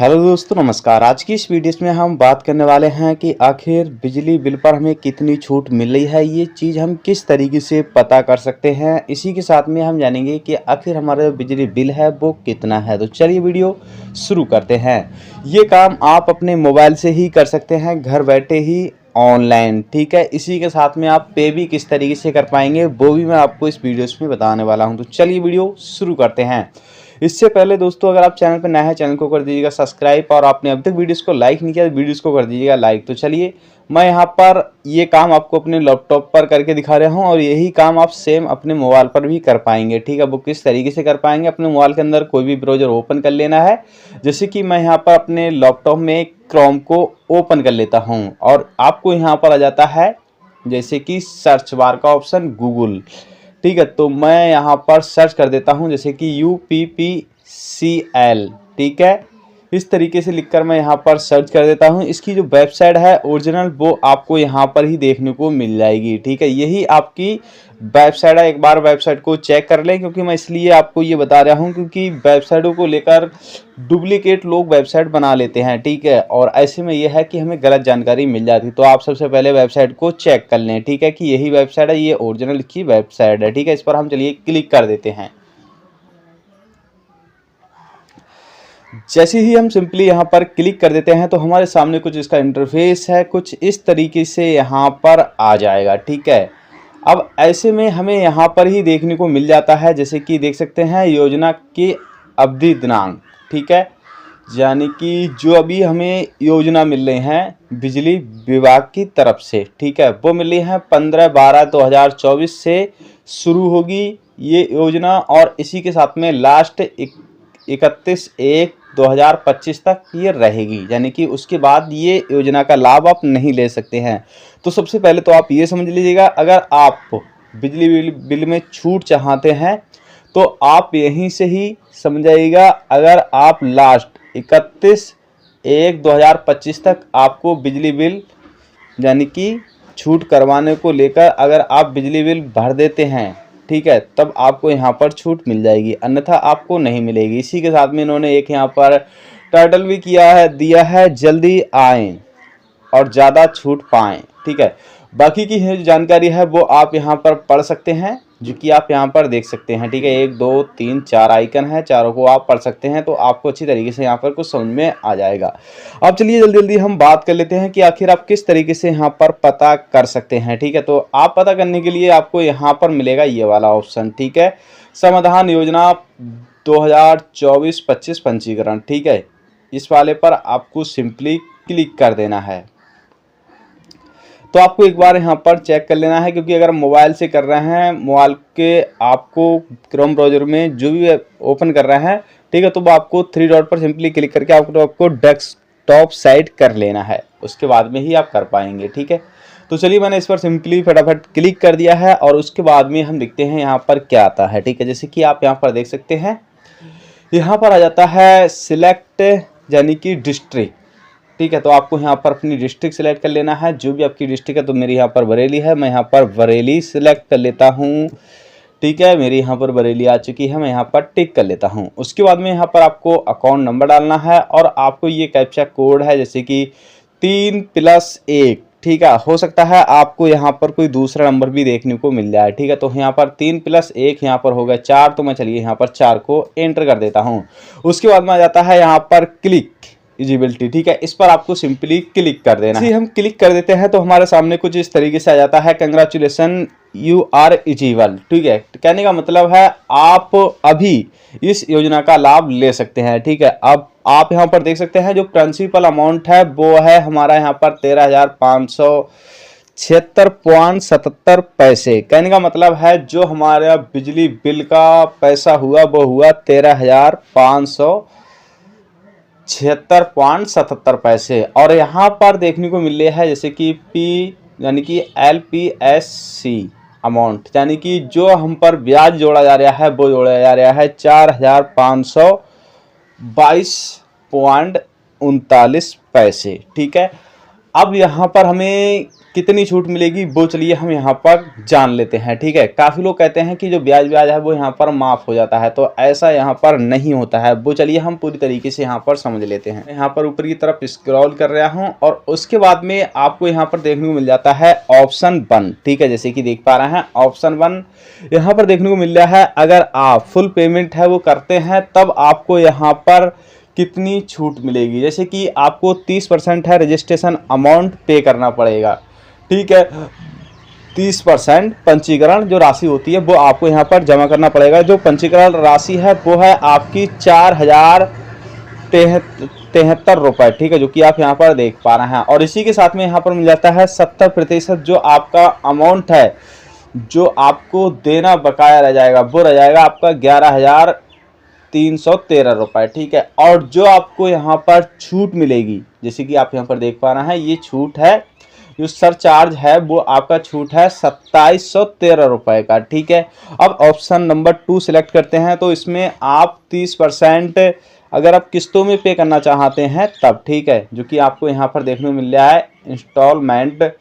Hello दोस्तों, नमस्कार। आज की इस वीडियो में हम बात करने वाले हैं कि आखिर बिजली बिल पर हमें कितनी छूट मिल रही है। ये चीज़ हम किस तरीके से पता कर सकते हैं। इसी के साथ में हम जानेंगे कि आखिर हमारा बिजली बिल है वो कितना है। तो चलिए वीडियो शुरू करते हैं। ये काम आप अपने मोबाइल से ही कर सकते हैं, घर बैठे ही ऑनलाइन। ठीक है, इसी के साथ में आप पे भी किस तरीके से कर पाएंगे वो भी मैं आपको इस वीडियो में बताने वाला हूँ। तो चलिए वीडियो शुरू करते हैं। इससे पहले दोस्तों, अगर आप चैनल पर नए हैं, चैनल को कर दीजिएगा सब्सक्राइब, और आपने अभी तक वीडियोस को लाइक नहीं किया तो वीडियोस को कर दीजिएगा लाइक। तो चलिए मैं यहाँ पर ये काम आपको अपने लैपटॉप पर करके दिखा रहा हूँ, और यही काम आप सेम अपने मोबाइल पर भी कर पाएंगे। ठीक है, वो किस तरीके से कर पाएंगे। अपने मोबाइल के अंदर कोई भी ब्राउज़र ओपन कर लेना है। जैसे कि मैं यहाँ पर अपने लैपटॉप में क्रोम को ओपन कर लेता हूँ, और आपको यहाँ पर आ जाता है जैसे कि सर्च बार का ऑप्शन गूगल। ठीक है, तो मैं यहाँ पर सर्च कर देता हूँ जैसे कि UPPCL। ठीक है, इस तरीके से लिखकर मैं यहाँ पर सर्च कर देता हूँ। इसकी जो वेबसाइट है ओरिजिनल वो आपको यहाँ पर ही देखने को मिल जाएगी। ठीक है, यही आपकी वेबसाइट है। एक बार वेबसाइट को चेक कर लें, क्योंकि मैं इसलिए आपको ये बता रहा हूँ क्योंकि वेबसाइटों को लेकर डुप्लीकेट लोग वेबसाइट बना लेते हैं। ठीक है, और ऐसे में यह है कि हमें गलत जानकारी मिल जाती है। तो आप सबसे पहले वेबसाइट को चेक कर लें। ठीक है, कि यही वेबसाइट है, ये ओरिजिनल की वेबसाइट है। ठीक है, इस पर हम चलिए क्लिक कर देते हैं। जैसे ही हम सिंपली यहाँ पर क्लिक कर देते हैं तो हमारे सामने कुछ इसका इंटरफेस है, कुछ इस तरीके से यहाँ पर आ जाएगा। ठीक है, अब ऐसे में हमें यहाँ पर ही देखने को मिल जाता है, जैसे कि देख सकते हैं योजना की अवधि दिनांक। ठीक है, यानी कि जो अभी हमें योजना मिल रही हैं बिजली विभाग की तरफ से। ठीक है, वो मिल रही है 15/12/2024 से शुरू होगी ये योजना, और इसी के साथ में लास्ट 31/1/2025 तक ये रहेगी। यानी कि उसके बाद ये योजना का लाभ आप नहीं ले सकते हैं। तो सबसे पहले तो आप ये समझ लीजिएगा, अगर आप बिजली बिल में छूट चाहते हैं तो आप यहीं से ही समझाइएगा। अगर आप लास्ट 31/1/2025 तक आपको बिजली बिल यानी कि छूट करवाने को लेकर अगर आप बिजली बिल भर देते हैं, ठीक है, तब आपको यहाँ पर छूट मिल जाएगी, अन्यथा आपको नहीं मिलेगी। इसी के साथ में इन्होंने एक यहाँ पर टाइटल भी दिया है जल्दी आएँ और ज़्यादा छूट पाएँ। ठीक है, बाकी की जो जानकारी है वो आप यहाँ पर पढ़ सकते हैं, जो कि आप यहाँ पर देख सकते हैं। ठीक है, 1 2 3 4 आइकन है, चारों को आप पढ़ सकते हैं, तो आपको अच्छी तरीके से यहाँ पर कुछ समझ में आ जाएगा। अब चलिए जल्दी जल्दी हम बात कर लेते हैं कि आखिर आप किस तरीके से यहाँ पर पता कर सकते हैं। ठीक है, तो आप पता करने के लिए आपको यहाँ पर मिलेगा ये वाला ऑप्शन। ठीक है, समाधान योजना 2024-25 पंजीकरण। ठीक है, इस वाले पर आपको सिंपली क्लिक कर देना है। तो आपको एक बार यहाँ पर चेक कर लेना है, क्योंकि अगर मोबाइल से कर रहे हैं, मोबाइल के आपको क्रोम ब्राउज़र में जो भी ओपन कर रहे हैं, ठीक है, तो आपको 3 डॉट पर सिंपली क्लिक करके आपको डेस्कटॉप साइट कर लेना है। उसके बाद में ही आप कर पाएंगे। ठीक है, तो चलिए मैंने इस पर सिंपली फटाफट क्लिक कर दिया है, और उसके बाद में हम देखते हैं यहाँ पर क्या आता है। ठीक है, जैसे कि आप यहाँ पर देख सकते हैं, यहाँ पर आ जाता है सिलेक्ट यानी कि डिस्ट्रिक्ट। ठीक है, तो आपको यहाँ पर अपनी डिस्ट्रिक्ट सेलेक्ट कर लेना है, जो भी आपकी डिस्ट्रिक्ट है। तो मेरी यहाँ पर बरेली है, मैं यहाँ पर बरेली सेलेक्ट कर लेता हूँ। ठीक है, मेरी यहाँ पर बरेली आ चुकी है, मैं यहाँ पर टिक कर लेता हूँ। उसके बाद में यहाँ पर आपको अकाउंट नंबर डालना है, और आपको ये कैप्चा कोड है जैसे कि 3+1। ठीक है, हो सकता है आपको यहाँ पर कोई दूसरा नंबर भी देखने को मिल जाए। ठीक है, तो यहाँ पर 3+1 यहाँ पर हो गया 4, तो मैं चलिए यहाँ पर 4 को एंटर कर देता हूँ। उसके बाद में आ जाता है यहाँ पर क्लिक एलिजिबिलिटी। ठीक है, इस पर आपको सिंपली क्लिक कर देना है। हम क्लिक कर देते हैं तो हमारे सामने कुछ इस तरीके से आ जाता है, कंग्रेचुलेसन यू आर एलिजिबल। ठीक है, कहने का मतलब है आप अभी इस योजना का लाभ ले सकते हैं। ठीक है, अब आप यहाँ पर देख सकते हैं जो प्रिंसिपल अमाउंट है वो है हमारा यहाँ पर 13,576.77 पैसे। कहने का मतलब है जो हमारा बिजली बिल का पैसा हुआ वो हुआ 13,576.77 पैसे। और यहाँ पर देखने को मिल रहा है जैसे कि पी यानी कि LPSC अमाउंट, यानी कि जो हम पर ब्याज जोड़ा जा रहा है वो जोड़ा जा रहा है 4,522.39 पैसे। ठीक है, अब यहाँ पर हमें कितनी छूट मिलेगी वो चलिए हम यहाँ पर जान लेते हैं। ठीक है, काफ़ी लोग कहते हैं कि जो ब्याज है वो यहाँ पर माफ़ हो जाता है, तो ऐसा यहाँ पर नहीं होता है। वो चलिए हम पूरी तरीके से यहाँ पर समझ लेते हैं। यहाँ पर ऊपर की तरफ स्क्रॉल कर रहा हूँ और उसके बाद में आपको यहाँ पर देखने को मिल जाता है ऑप्शन 1। ठीक है, जैसे कि देख पा रहे हैं ऑप्शन 1 यहाँ पर देखने को मिल रहा है। अगर आप फुल पेमेंट है वो करते हैं तब आपको यहाँ पर कितनी छूट मिलेगी। जैसे कि आपको 30% है रजिस्ट्रेशन अमाउंट पे करना पड़ेगा। ठीक है, 30% पंजीकरण जो राशि होती है वो आपको यहाँ पर जमा करना पड़ेगा। जो पंजीकरण राशि है वो है आपकी 4073 रुपये। ठीक है, जो कि आप यहाँ पर देख पा रहे हैं। और इसी के साथ में यहाँ पर मिल जाता है 70% जो आपका अमाउंट है जो आपको देना बकाया रह जाएगा, वो रह जाएगा आपका 11,313 रुपये। ठीक है, और जो आपको यहाँ पर छूट मिलेगी, जैसे कि आप यहाँ पर देख पा रहे हैं, ये छूट है, जो सरचार्ज है वो आपका छूट है 2713 रुपये का। ठीक है, अब ऑप्शन नंबर 2 सिलेक्ट करते हैं तो इसमें आप 30% अगर आप किस्तों में पे करना चाहते हैं तब। ठीक है, जो कि आपको यहाँ पर देखने को मिल रहा है इंस्टॉलमेंट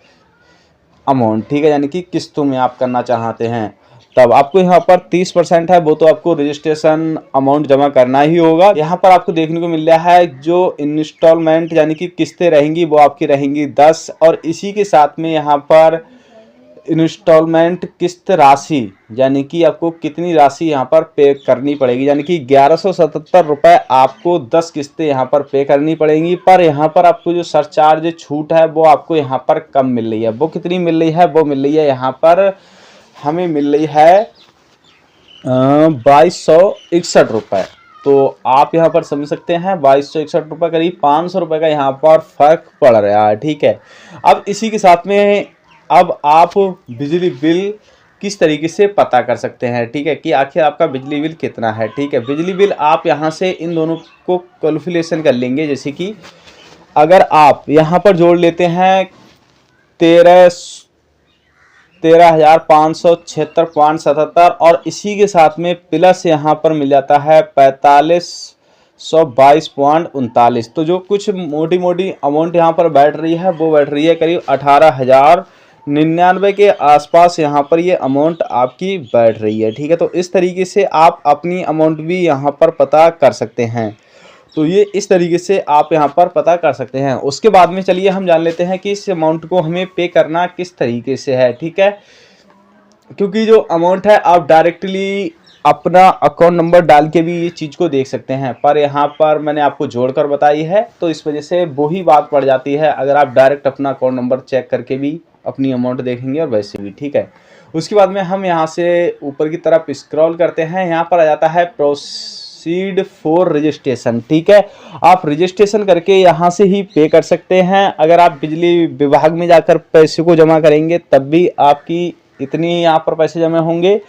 अमाउंट। ठीक है, यानी कि किस्तों में आप करना चाहते हैं तब आपको यहाँ पर 30% है वो तो आपको रजिस्ट्रेशन अमाउंट जमा करना ही होगा। यहाँ पर आपको देखने को मिल रहा है जो इंस्टॉलमेंट यानी कि किस्तें रहेंगी वो आपकी रहेंगी 10, और इसी के साथ में यहाँ पर इंस्टॉलमेंट किस्त राशि यानी कि आपको कितनी राशि यहाँ पर पे करनी पड़ेगी, यानी कि 1177 रुपये आपको 10 किस्तें यहाँ पर पे करनी पड़ेंगी। पर यहाँ पर आपको जो सरचार्ज छूट है वो आपको यहाँ पर कम मिल रही है। वो कितनी मिल रही है, वो मिल रही है यहाँ पर हमें मिल रही है 2261 रुपये। तो आप यहाँ पर समझ सकते हैं 2261 रुपये, करीब 500 रुपये का यहाँ पर फर्क पड़ रहा है। ठीक है, अब इसी के साथ में अब आप बिजली बिल किस तरीके से पता कर सकते हैं। ठीक है, कि आखिर आपका बिजली बिल कितना है। ठीक है, बिजली बिल आप यहाँ से इन दोनों को कैलकुलेशन कर लेंगे। जैसे कि अगर आप यहाँ पर जोड़ लेते हैं 13,576.77 और इसी के साथ में प्लस यहाँ पर मिल जाता है 4522.39, तो जो कुछ मोटी मोटी अमाउंट यहाँ पर बैठ रही है वो बैठ रही है करीब 18,099 के आसपास यहाँ पर ये अमाउंट आपकी बैठ रही है। ठीक है, तो इस तरीके से आप अपनी अमाउंट भी यहाँ पर पता कर सकते हैं। तो ये इस तरीके से आप यहाँ पर पता कर सकते हैं। उसके बाद में चलिए हम जान लेते हैं कि इस अमाउंट को हमें पे करना किस तरीके से है। ठीक है, क्योंकि जो अमाउंट है आप डायरेक्टली अपना अकाउंट नंबर डाल के भी ये चीज़ को देख सकते हैं, पर यहाँ पर मैंने आपको जोड़कर बताई है तो इस वजह से वही बात पड़ जाती है। अगर आप डायरेक्ट अपना अकाउंट नंबर चेक करके भी अपनी अमाउंट देखेंगे और वैसे भी। ठीक है, उसके बाद में हम यहाँ से ऊपर की तरफ स्क्रॉल करते हैं, यहाँ पर आ जाता है प्रोसीड फॉर रजिस्ट्रेशन। ठीक है, आप रजिस्ट्रेशन करके यहाँ से ही पे कर सकते हैं। अगर आप बिजली विभाग में जाकर पैसे को जमा करेंगे तब भी आपकी इतनी यहाँ पर पैसे जमा होंगे,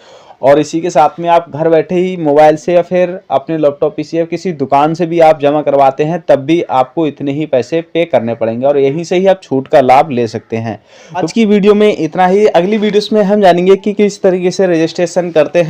और इसी के साथ में आप घर बैठे ही मोबाइल से या फिर अपने लैपटॉप पीसी या किसी दुकान से भी आप जमा करवाते हैं तब भी आपको इतने ही पैसे पे करने पड़ेंगे, और यहीं से ही आप छूट का लाभ ले सकते हैं। आज की वीडियो में इतना ही। अगली वीडियोस में हम जानेंगे कि किस तरीके से रजिस्ट्रेशन करते हैं।